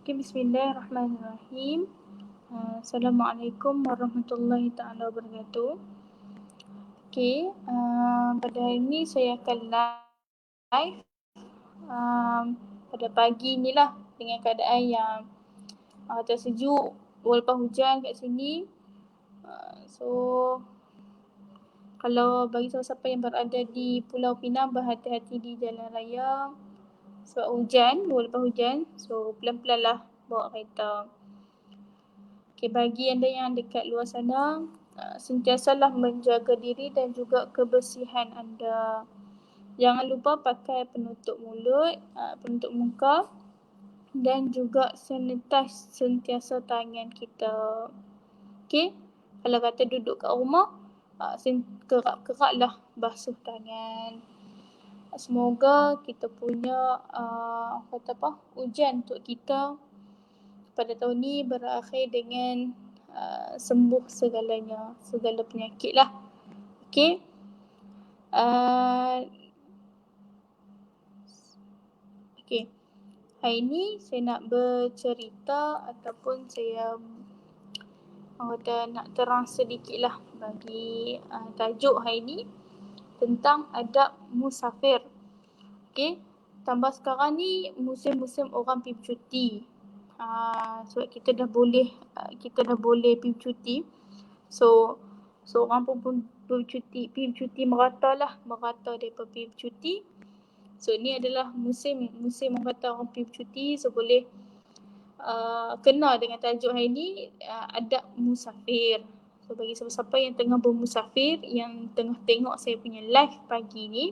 Okay, bismillahirrahmanirrahim. Assalamualaikum warahmatullahi taala wabarakatuh. Okay, pada hari ini saya akan live pada pagi ni lah dengan keadaan yang tersejuk walaupun hujan kat sini. So kalau bagi siapa-siapa yang berada di Pulau Pinang, berhati-hati di jalan raya sebab hujan, walaupun hujan. So pelan-pelan lah bawa kereta. Okay, bagi anda yang dekat luar sana, sentiasalah menjaga diri dan juga kebersihan anda. Jangan lupa pakai penutup mulut, penutup muka dan juga sanitize sentiasa tangan kita. Okay, kalau kata duduk kat rumah, kerap-keraplah basuh tangan. Semoga kita punya ujian untuk kita pada tahun ni berakhir dengan sembuh segala penyakit lah. Okay. Okay. Hari ni saya nak bercerita ataupun saya nak terang sedikit lah bagi tajuk hari ni tentang adab musafir. Okay. Tambah sekarang ni musim-musim orang pergi bercuti. Sebab kita dah boleh pergi cuti. So orang pun pergi cuti merata daripada pergi cuti. So ni adalah musim orang kata orang pergi cuti. So boleh kena dengan tajuk hari ni, adab musafir. So bagi siapa-siapa yang tengah bermusafir, yang tengah tengok saya punya live pagi ni,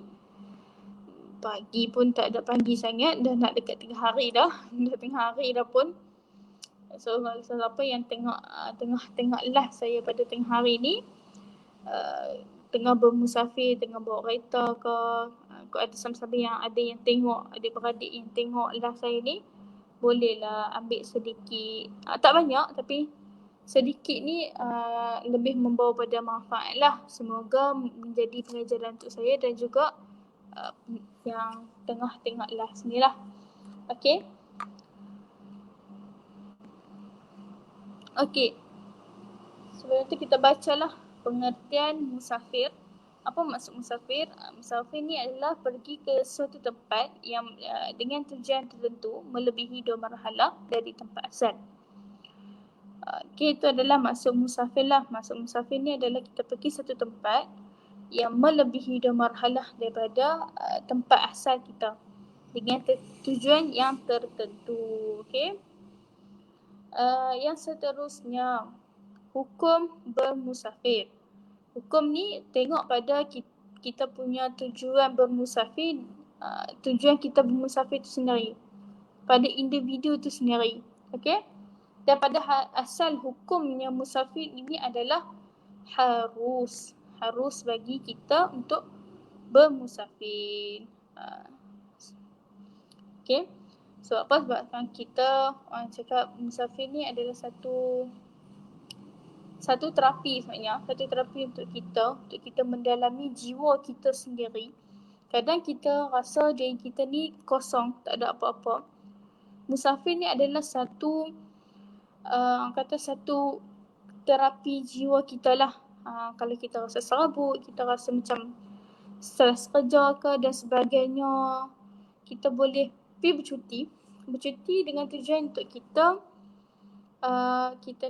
pagi pun tak ada pagi sangat, dah nak dekat tengah hari dah. Dah tengah hari dah pun. So siapa yang tengok live saya pada tengah hari ni, tengah bermusafir, tengah bawa kereta ke, ada sama-sama yang tengok, adik-beradik yang tengok live saya ni, bolehlah ambil sedikit, tak banyak tapi sedikit ni lebih membawa pada manfaat lah. Semoga menjadi pengajaran untuk saya dan juga yang tengah tengok live ni lah. Okay. Okay. Sebelum tu kita bacalah pengertian musafir. Apa maksud musafir? Musafir ni adalah pergi ke suatu tempat yang dengan tujuan tertentu melebihi 2 marhalah dari tempat asal. Okay, itu adalah maksud musafir lah. Maksud musafir ni adalah kita pergi satu tempat yang melebihi 2 marhalah daripada tempat asal kita dengan tujuan yang tertentu. Okay. Yang seterusnya, hukum bermusafir. Hukum ni tengok pada kita punya tujuan bermusafir, tujuan kita bermusafir itu sendiri, pada individu itu sendiri. Okay. Dan pada asal hukumnya musafir ini adalah harus bagi kita untuk bermusafir. Okay. So apa? Sebab kita orang cakap musafir ni adalah satu terapi sebenarnya. Satu terapi untuk kita mendalami jiwa kita sendiri. Kadang kita rasa diri kita ni kosong, tak ada apa-apa. Musafir ni adalah satu terapi jiwa kita lah. Kalau kita rasa serabut, kita rasa macam stres kerja ke dan sebagainya, kita boleh pergi bercuti dengan tujuan untuk kita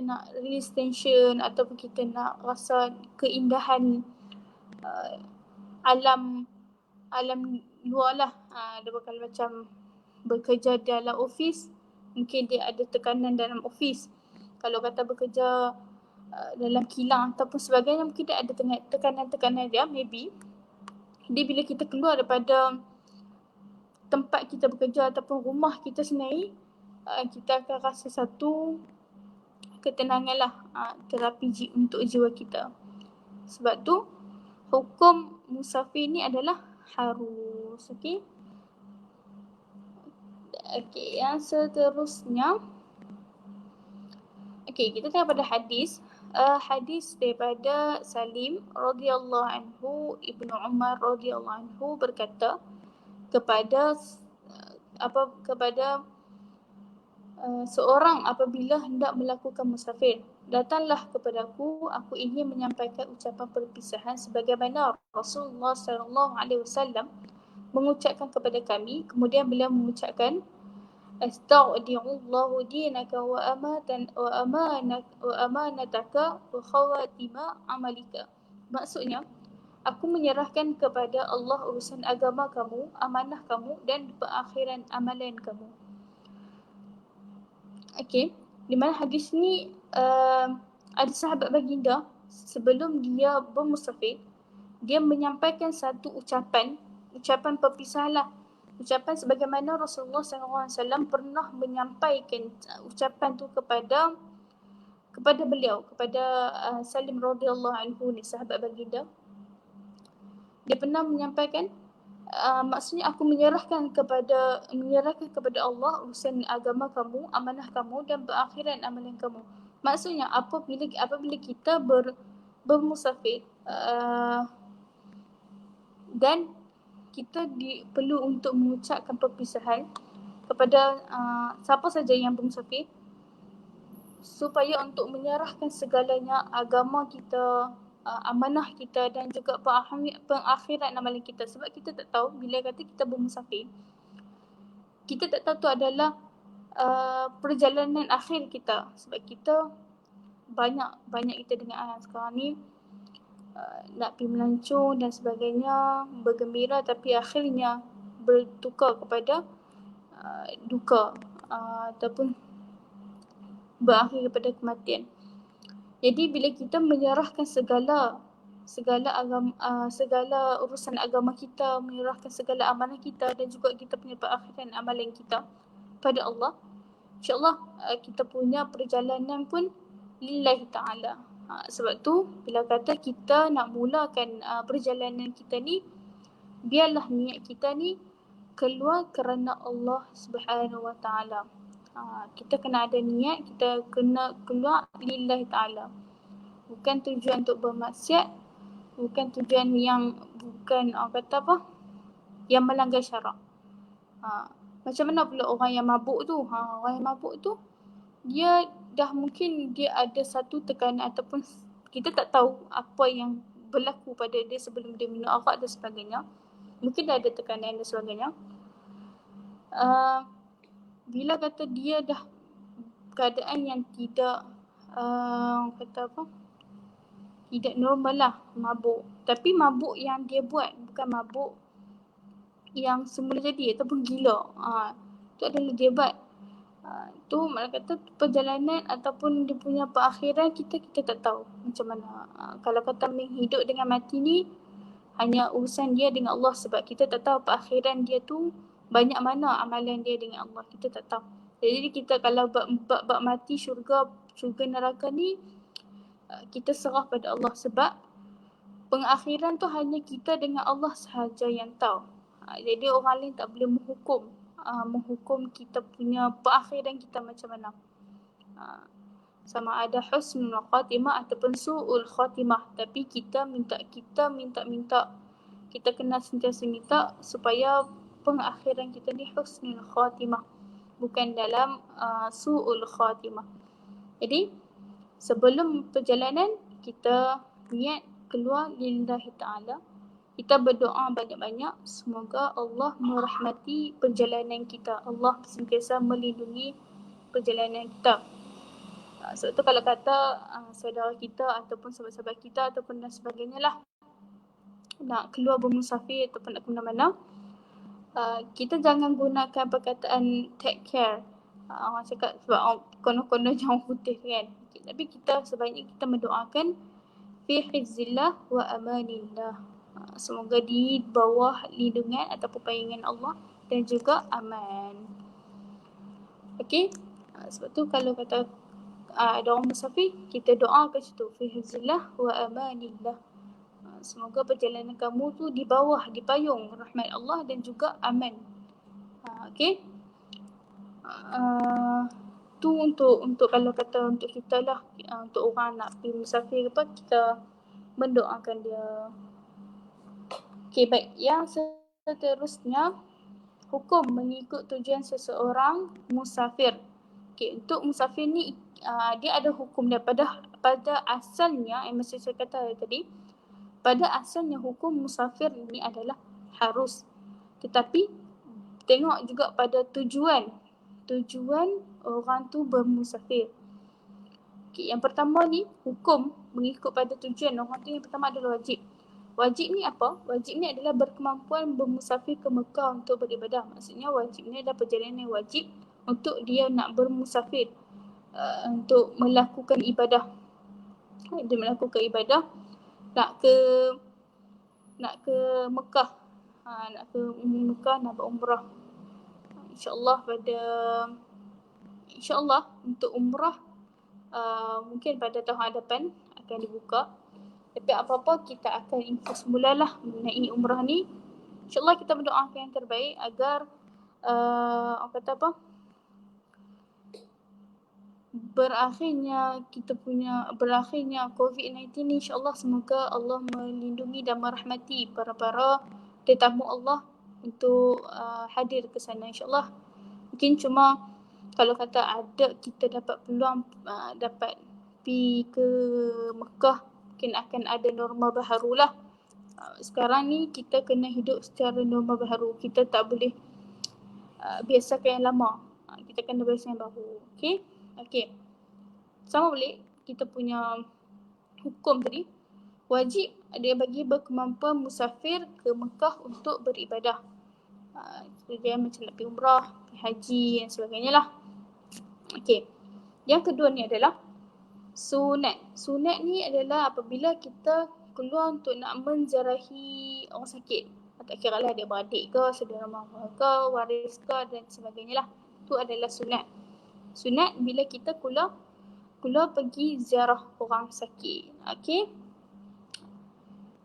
nak release tension ataupun kita nak rasa keindahan alam luar lah. Kalau macam bekerja dalam office, mungkin dia ada tekanan dalam office. Kalau kata bekerja dalam kilang ataupun sebagainya, mungkin dia ada tekanan dia, maybe. Jadi bila kita keluar daripada tempat kita bekerja ataupun rumah kita sendiri, kita akan rasa satu ketenangan lah, terapi untuk jiwa kita. Sebab tu hukum musafir ni adalah harus. Okay. Okay, yang seterusnya, okay, kita tengok pada hadis. Hadis daripada Salim radhiyallahu anhu, Ibnu Umar radhiyallahu anhu berkata kepada seorang apabila hendak melakukan musafir, datanglah kepadaku, aku ingin menyampaikan ucapan perpisahan sebagaimana Rasulullah sallallahu alaihi wasallam mengucapkan kepada kami. Kemudian beliau mengucapkan, Astaghfirullahu dinaka wa amanataka wa khawatima amalika. Maksudnya, aku menyerahkan kepada Allah urusan agama kamu, amanah kamu dan perakhiran amalan kamu. Okey, di mana hadis ni ada sahabat baginda sebelum dia bermusafir, dia menyampaikan satu ucapan perpisahan lah. Ucapan sebagaimana Rasulullah SAW pernah menyampaikan ucapan tu kepada beliau, kepada Salim radhiyallahu anhu ni, sahabat baginda. Dia pernah menyampaikan, maksudnya aku menyerahkan kepada Allah urusan agama kamu, amanah kamu dan berakhiran amalan kamu. Maksudnya apabila kita bermusafir dan kita perlu untuk mengucapkan perpisahan kepada siapa saja yang bermusafir, supaya untuk menyerahkan segalanya, agama kita, amanah kita dan juga pengakhiran amalan kita. Sebab kita tak tahu, bila kata kita bermusafir, kita tak tahu tu adalah perjalanan akhir kita. Sebab kita banyak kita dengar sekarang ni nak pergi melancong dan sebagainya, bergembira, tapi akhirnya bertukar kepada duka ataupun berakhir kepada kematian. Jadi bila kita menyerahkan segala urusan agama kita, menyerahkan segala amanah kita dan juga kita punya perakhiran amalan kita pada Allah, insya-Allah kita punya perjalanan pun lillahi ta'ala. Sebab tu bila kata kita nak mulakan perjalanan kita ni, biarlah niat kita ni keluar kerana Allah Subhanahu Wa Ta'ala. Kita kena ada niat, kita kena keluar lillahi ta'ala. Bukan tujuan untuk bermaksiat, bukan tujuan yang yang melanggar syarak. Macam mana pula orang yang mabuk tu? Orang yang mabuk tu dia dah mungkin dia ada satu tekanan ataupun kita tak tahu apa yang berlaku pada dia sebelum dia minum arak dan sebagainya. Mungkin dah ada tekanan dan sebagainya. Bila kata dia dah keadaan yang tidak tidak normal lah, mabuk. Tapi mabuk yang dia buat bukan mabuk yang semula jadi ataupun gila. Tu adalah dia buat. Tu makna kata perjalanan ataupun dia punya perakhiran kita tak tahu macam mana. Kalau kata menghidup dengan mati ni hanya urusan dia dengan Allah, sebab kita tak tahu perakhiran dia tu banyak mana amalan dia dengan Allah, kita tak tahu. Jadi kita kalau bab mati syurga neraka ni kita serah pada Allah, sebab pengakhiran tu hanya kita dengan Allah sahaja yang tahu. Jadi orang lain tak boleh menghukum kita punya perakhiran kita macam mana. Sama ada husnul khatimah ataupun su'ul khatimah, tapi kita minta, kita kena sentiasa minta supaya pengakhiran kita ni husnul khatimah, bukan dalam su'ul khatimah. Jadi sebelum perjalanan kita niat keluar lillahi ta'ala, kita berdoa banyak-banyak semoga Allah merahmati perjalanan kita, Allah sentiasa melindungi perjalanan kita. Sebab tu kalau kata saudara kita ataupun sahabat-sahabat kita ataupun dan sebagainya lah nak keluar bermusafir ataupun nak ke mana-mana, kita jangan gunakan perkataan take care. Orang cakap sebab konon-konon jangan putih kan. Tapi kita sebaiknya kita mendoakan fi hifzillah wa amanillah. Semoga di bawah lindungan ataupun perlindungan Allah dan juga aman. Okey. Sebab tu kalau kata ada orang musafir, kita doa kat situ fi hifzillah wa amanillah. Semoga perjalanan kamu tu di bawah, di payung rahmat Allah dan juga aman. Okey. Tu untuk kalau kata untuk kita lah, untuk orang nak pergi musafir apa, kita mendoakan dia. Okey, baik. Yang seterusnya, hukum mengikut tujuan seseorang musafir. Okey, untuk musafir ni dia ada hukum dia pada asalnya, macam saya kata tadi, pada asalnya hukum musafir ini adalah harus. Tetapi tengok juga pada tujuan orang tu bermusafir. Okey, yang pertama ni hukum mengikut pada tujuan orang tu, yang pertama adalah wajib. Wajib ni apa? Wajib ni adalah berkemampuan bermusafir ke Mekah untuk beribadah. Maksudnya wajib ni adalah perjalanan yang wajib untuk dia nak bermusafir, untuk melakukan ibadah. Dia melakukan ibadah nak ke Mekah. Nak ke Mekah nak berumrah. InsyaAllah untuk umrah mungkin pada tahun hadapan akan dibuka. Tapi apa-apa kita akan info semulalah mengenai umrah ni. InsyaAllah kita berdoakan yang terbaik agar orang kata apa, berakhirnya COVID-19 ni, insyaAllah semoga Allah melindungi dan merahmati para tetamu Allah untuk hadir ke sana insyaAllah. Mungkin cuma kalau kata ada kita dapat peluang dapat pergi ke Mekah, mungkin akan ada norma baharu lah. Sekarang ni kita kena hidup secara norma baharu. Kita tak boleh biasakan yang lama. Kita kena biasa yang baru. Okey. Sama balik kita punya hukum tadi. Wajib dia bagi berkemampuan musafir ke Mekah untuk beribadah. Dia macam nak pergi umrah, pergi haji dan sebagainya lah. Okey. Yang kedua ni adalah sunat. Sunat ni adalah apabila kita keluar untuk nak menziarahi orang sakit. Tak kira lah dia beradik ke, saudara mara ke, waris ke dan sebagainya lah. Itu adalah sunat. Sunat bila kita keluar pergi ziarah orang sakit. Okey.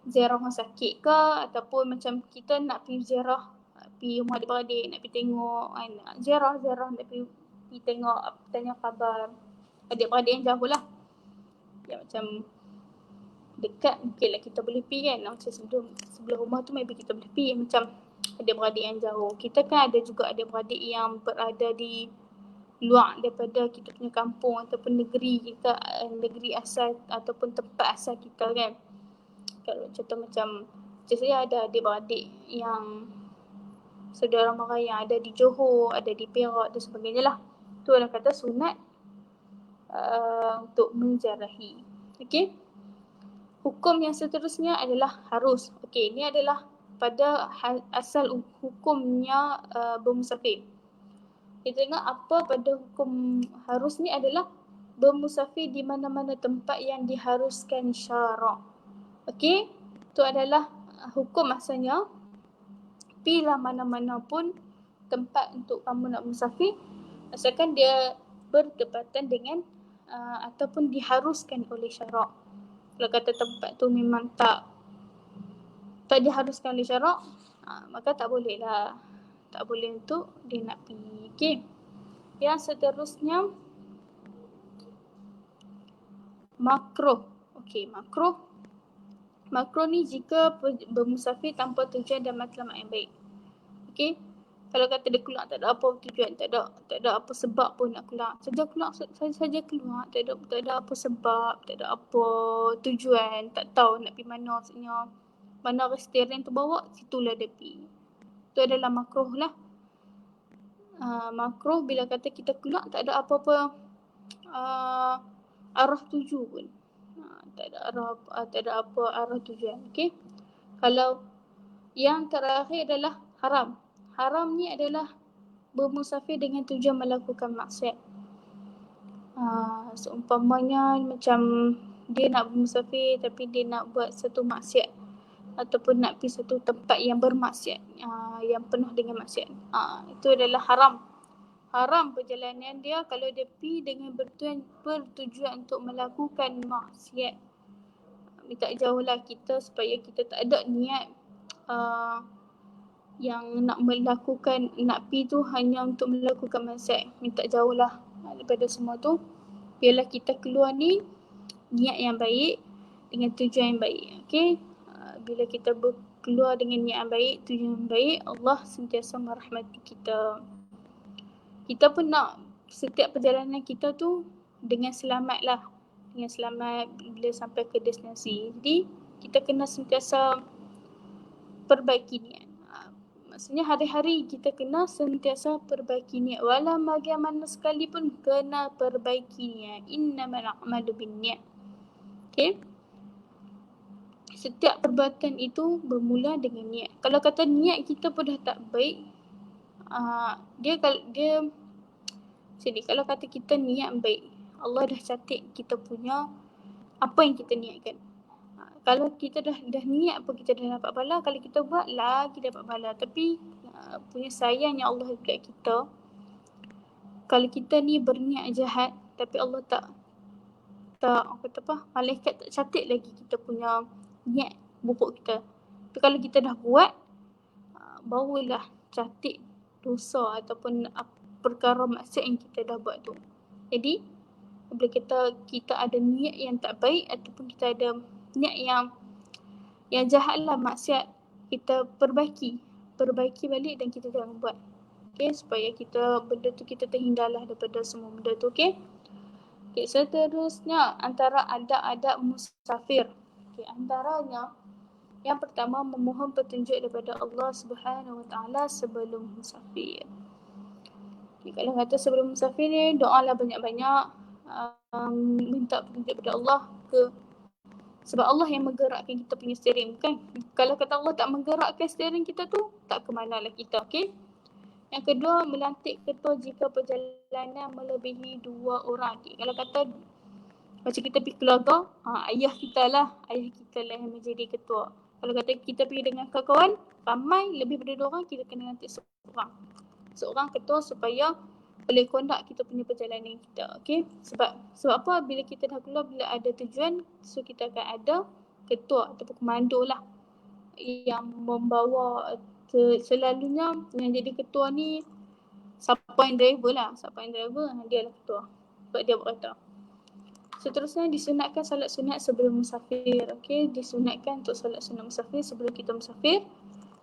Ziarah orang sakit ke, ataupun macam kita nak pergi ziarah, pergi rumah adik-beradik, nak pergi tengok, ziarah, nak pergi tengok, tanya khabar adik-beradik yang jauh lah. Yang macam dekat mungkin lah kita boleh pergi kan. Macam sebelah rumah tu maybe kita boleh pergi. Macam adik-beradik yang jauh. Kita kan ada juga adik-beradik yang berada di luar daripada kita punya kampung ataupun negeri kita, negeri asal ataupun tempat asal kita kan. Kalau contoh macam saya ada adik-beradik yang saudara mara yang ada di Johor, ada di Perak dan sebagainya lah. Tu orang kata sunat untuk menziarahi. Okey. Hukum yang seterusnya adalah harus. Okey, ini adalah pada asal hukumnya bermusafir. Kita tengok apa pada hukum harus ni adalah bermusafir di mana-mana tempat yang diharuskan syarak. Okey, itu adalah hukum asalnya. Pilihlah mana-mana pun tempat untuk kamu nak musafir, asalkan dia bertepatan dengan ataupun diharuskan oleh syarak. Kalau kata tempat tu memang tak diharuskan oleh syarak, maka tak boleh lah. Tak boleh untuk dia nak pergi. Okey. Yang seterusnya makruh. Okey, makruh. Makruh ni jika bermusafir tanpa tujuan dan matlamat yang baik. Okey. Kalau kata dia keluar tak ada apa tujuan, tak ada apa sebab pun nak keluar. Saja keluar, tak ada apa sebab, tak ada apa tujuan, tak tahu nak pergi mana, maksudnya mana restoran tu bawa, situlah dia pergi. Itu adalah makruh lah. Makruh bila kata kita keluar tak ada apa-apa arah tuju pun. Tak ada apa arah tujuan. Okey. Kalau yang terakhir adalah haram. Haram ni adalah bermusafir dengan tujuan melakukan maksiat. Seumpamanya macam dia nak bermusafir tapi dia nak buat satu maksiat ataupun nak pergi satu tempat yang bermaksiat, yang penuh dengan maksiat. Itu adalah haram. Haram perjalanan dia kalau dia pergi dengan bertujuan untuk melakukan maksiat. Minta jauhlah kita supaya kita tak ada niat yang nak pergi tu hanya untuk melakukan maksiat. Minta jauhlah daripada semua tu. Biarlah kita keluar ni niat yang baik dengan tujuan yang baik. Okey. Bila kita keluar dengan niat yang baik, tujuan yang baik, Allah sentiasa merahmati kita. Kita pun nak setiap perjalanan kita tu dengan selamat lah. Dengan selamat bila sampai ke destinasi. Jadi kita kena sentiasa perbaiki niat. Maksudnya hari-hari kita kena sentiasa perbaiki niat. Walau bagaimana sekalipun kena perbaiki niat. Innamal a'malu binniyat. Okay. Setiap perbuatan itu bermula dengan niat. Kalau kata niat kita pun dah tak baik, kalau kata kita niat baik, Allah dah catat kita punya apa yang kita niatkan. Kalau kita dah niat pun kita dah dapat pahala, kalau kita buat lagi dapat pahala. Tapi punya sayangnya Allah dekat kita, kalau kita ni berniat jahat tapi Allah tak malaikat tak catat lagi kita punya niat buruk kita. Tapi kalau kita dah buat, barulah catat dosa ataupun perkara maksiat yang kita dah buat tu. Jadi bila kita ada niat yang tak baik ataupun kita ada niat yang jahat lah, maksiat, kita perbaiki balik dan kita jangan buat. Okay, supaya benda tu kita terhindarlah daripada semua benda tu. Okay, seterusnya antara adab-adab musafir. Okay, antaranya yang pertama, memohon petunjuk daripada Allah Subhanahu Wa Taala sebelum musafir. Okay, kalau kata sebelum musafir ni, doalah banyak-banyak, minta petunjuk daripada Allah sebab Allah yang menggerakkan kita punya steering, kan? Kalau kata Allah tak menggerakkan steering kita tu, tak ke manalah kita. Okay. Yang kedua, melantik ketua jika perjalanan melebihi 2 orang. Okay. Kalau kata macam kita pergi keluarga, ayah kita lah yang menjadi ketua. Kalau kata kita pergi dengan kawan-kawan ramai lebih daripada 2 orang, kita kena lantik seorang ketua supaya boleh conduct kita punya perjalanan kita. Okay. Sebab apa? Bila kita dah keluar, bila ada tujuan, so kita akan ada ketua ataupun komando lah yang membawa. Selalunya yang jadi ketua ni siapa yang driver, dia lah ketua sebab dia buat kereta. Seterusnya, disunatkan salat sunat sebelum musafir. Okay, disunatkan untuk salat sunat musafir sebelum kita musafir.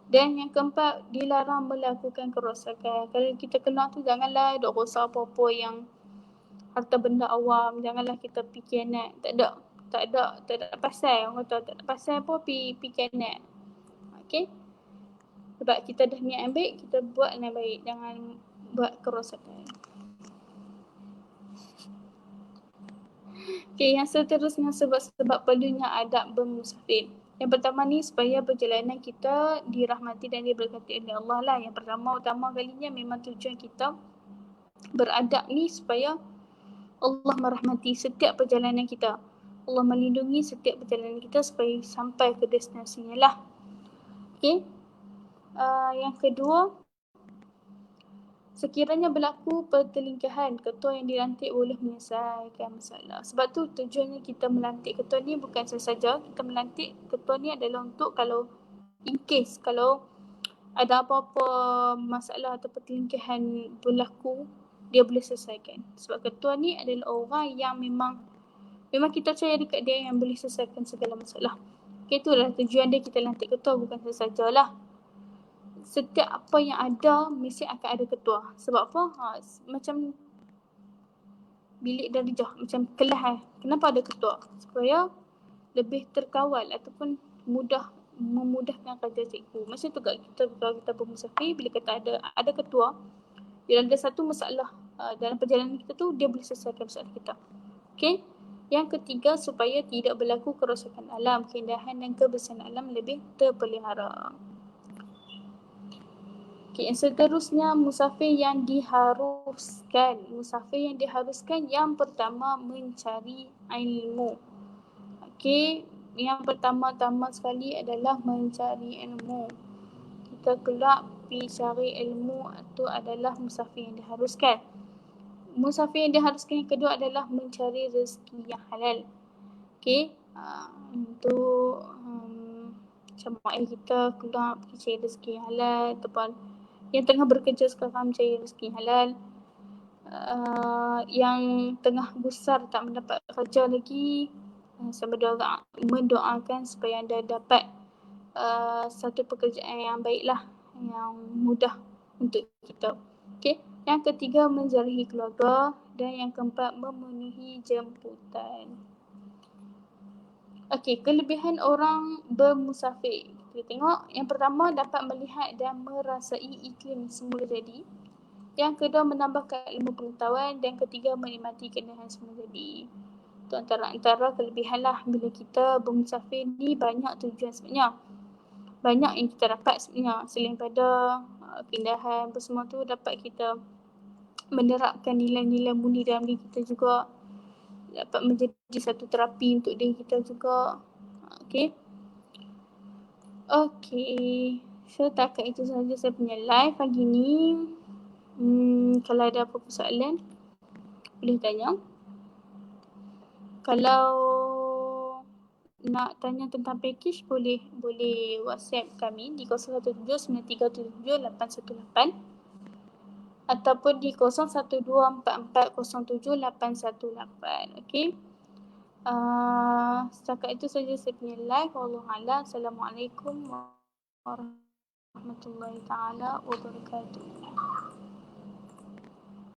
Dan yang keempat, dilarang melakukan kerosakan. Kalau kita keluar tu, janganlah duk rosak apa-apa yang harta benda awam. Janganlah kita fikir net. Tak ada pasal. Orang kata tak ada pasal apa fikir net. Okay. Sebab kita dah niat baik, kita buat yang baik. Jangan buat kerosakan. Okay, yang seterusnya sebab perlunya adab bermusafir. Yang pertama ni, supaya perjalanan kita dirahmati dan diberkati oleh Allah lah. Yang utama kalinya memang tujuan kita beradab ni supaya Allah merahmati setiap perjalanan kita. Allah melindungi setiap perjalanan kita supaya sampai ke destinasinya lah. Okay. Yang kedua, sekiranya berlaku pertelingkahan, ketua yang dilantik boleh menyelesaikan masalah. Sebab tu tujuannya kita melantik ketua ni bukan sahaja. Kita melantik ketua ni adalah untuk kalau in case kalau ada apa-apa masalah atau pertelingkahan berlaku, dia boleh selesaikan. Sebab ketua ni adalah orang yang memang kita percaya dekat dia yang boleh selesaikan segala masalah. Okay, itulah tujuan dia kita lantik ketua, bukan sahajalah. Setiap apa yang ada mesti akan ada ketua. Sebab apa? Macam bilik darjah, macam kelas. Kenapa ada ketua? Supaya lebih terkawal ataupun memudahkan kerja cikgu. Macam tu kat kita bermusafir, bila kata ada ketua, bila ada satu masalah dalam perjalanan kita tu, dia boleh selesaikan masalah kita. Okay. Yang ketiga, supaya tidak berlaku kerosakan alam, keindahan dan kebersihan alam lebih terpelihara. Okay, yang seterusnya, musafir yang diharuskan. Musafir yang diharuskan, yang pertama mencari ilmu. Okay, yang pertama-tama sekali adalah mencari ilmu. Kita keluar pergi cari ilmu, itu adalah musafir yang diharuskan. Musafir yang diharuskan yang kedua adalah mencari rezeki yang halal. Okay, untuk macam mak kita keluar pergi cari rezeki yang halal, ataupun yang tengah bekerja sekarang mencari rezeki halal, yang tengah gusar tak mendapat kerja lagi, sama mendoakan supaya anda dapat satu pekerjaan yang baiklah, yang mudah untuk kita. Okay, Yang ketiga, menziarahi keluarga. Dan yang keempat, memenuhi jemputan. Okey, kelebihan orang bermusafir. Kita tengok yang pertama, dapat melihat dan merasai iklim semula jadi. Yang kedua, menambahkan ilmu pengetahuan. Dan ketiga, menikmati keindahan semula jadi. Itu antara kelebihan lah bila kita bermusafir ni, banyak tujuan sebenarnya. Banyak yang kita dapat sebenarnya. Selain pada keindahan apa semua tu, dapat kita menerapkan nilai-nilai mulia dalam diri kita juga. Dapat menjadi satu terapi untuk diri kita juga. Okey. Okey. So, takat itu sahaja saya punya live pagi ni. Kalau ada apa-apa soalan, boleh tanya. Kalau nak tanya tentang package, boleh WhatsApp kami di 0179377818 ataupun di 0124407818. Okey. Setakat itu saja saya punya live. Wallahualam. Assalamualaikum warahmatullahi taala wabarakatuh.